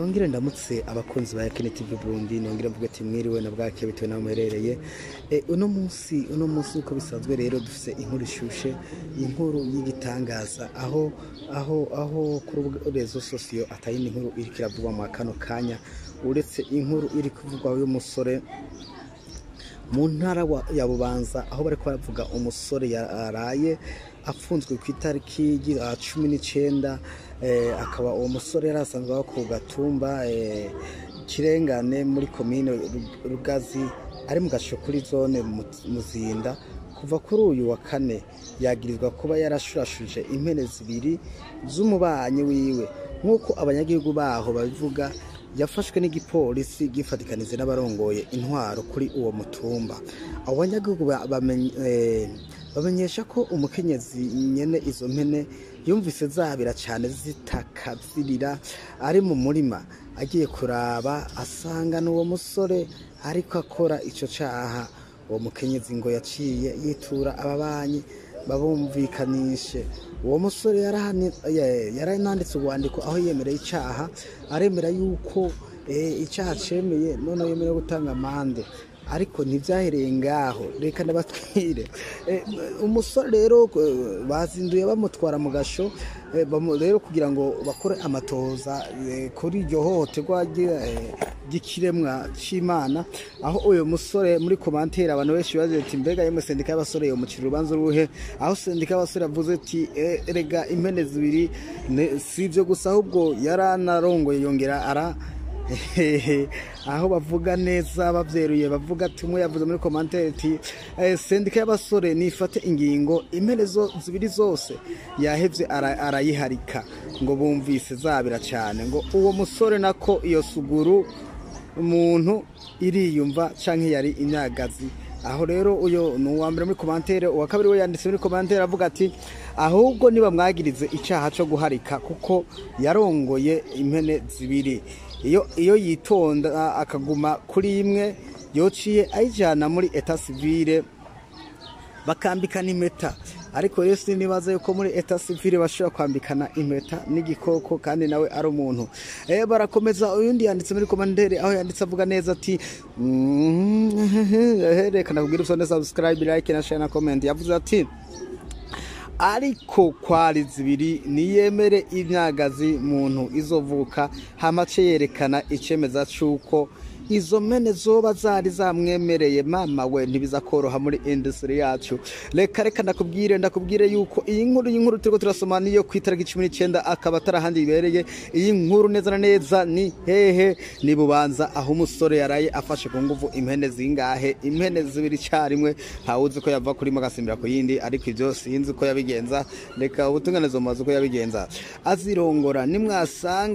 Nongere ndamutse abakunzi ba Yakene TV Burundi nongere mvuga ati mwiriwe na bwake bitewe naho muherereye uno munsi uko bisanzwe rero dufise inkuru ishushe inkuru y'igitangaza aho kuri rezo sosiyo atayindi inkuru iri kiravugwa mu kano kanya uretse inkuru iri kuvugwa y'umusore mu ntara ya Bubanza aho bariko baravuga umusore yaraye apfunzwe ku itariki 19 akaba uwo musore yarasanzwe aho ku gatumba kirengane muri komine Rugazi ari mu gasho kuri zone Muzinda kuva kuri uyu wa kane yagirizwa kuba yarashurashuje impene zibiri z'umubanyi wiwe nkuko abanyagihugu baho babivuga. Yafashwe n'igipolisi gifatikanize n'abarongoye intwaro kuri uwo mutumba. Abanyagihugu bamenyesha ko umukenyezi nyene izo mpene yumvise zabira cyane zitakazirira ari mu murima agiye kuraba asanga n'uwo musore ariko akora ico caha. Uwo mukenyezi ngo yaciye yitura ababanyi babumvikanishe. Uwo musore yarananditse urwandiko aho yemereye icaha aremera yuko icaha cemeye none yemereye gutanga amande ariko ntivyahereye ngaho. Reka ndabatwire umusore rero bazinduye bamutwara mu gasho rero kugira ngo bakore amatoza kuri iryo hohoterwa ry'ikiremwa c'Imana. Aho uyo musore muri commentaire abantu benshi baje ati mbega yemwe sendika y'abasore yo mucira urubanza ruhe, aho sendika y'abasore avuze ati erega impene zibiri sivyo gusa ahubwo yaranarongoye yongera aho bavuga neza bavyeruye bavuga ati umwe yavuze muri commentaire ati sendika y'abasore nifate ingingo impene zibiri zose yahevye arayiharika ngo bumvise zabira cyane ngo uwo musore nako iyo suguru umuntu iriyumva canke yari imyagazi. Aho rero uyo nuwa mbere muri commentaire, uwa kabiri we yanditse muri commentaire avuga ati ahubwo niba mwagirize icaha cyo guharika kuko yarongoye impene zibiri iyo yitonda akaguma kuri imwe yociye ayijana muri etat civile bakambikana impeta. Ariko Yesu nibaza yuko muri etat civile bashobora kwambikana impeta n'igikoko kandi nawe ari umuntu. Barakomeza uyundi yanditse muri commentaire aho yanditse avuga neza ati reka nakubwira usone subscribe, like na share na comment. Yavuze ati ariko kwari zibiri niyemere imyagazi muntu izovuka hamace yerekana icemeza cuko izo mene zoba zari zamwemereye mama we ntibizakoroha muri industry yacu. Reka ndakubwire yuko iyi nkuru turiko turasoma niyo kwitariki 19 akaba tarahandi ibereye. Iyi nkuru neza na neza ni hehe ni Bubanza aho umusore yaraye afashe ku nguvu impene zingahe, impene zibiri cyarimwe ntawuzi ko yava kuri magasimbira ku yindi, ariko ivyo sinzi ko yabigenza. Reka ubutunganezo maze ko yabigenza azirongora nimwasanga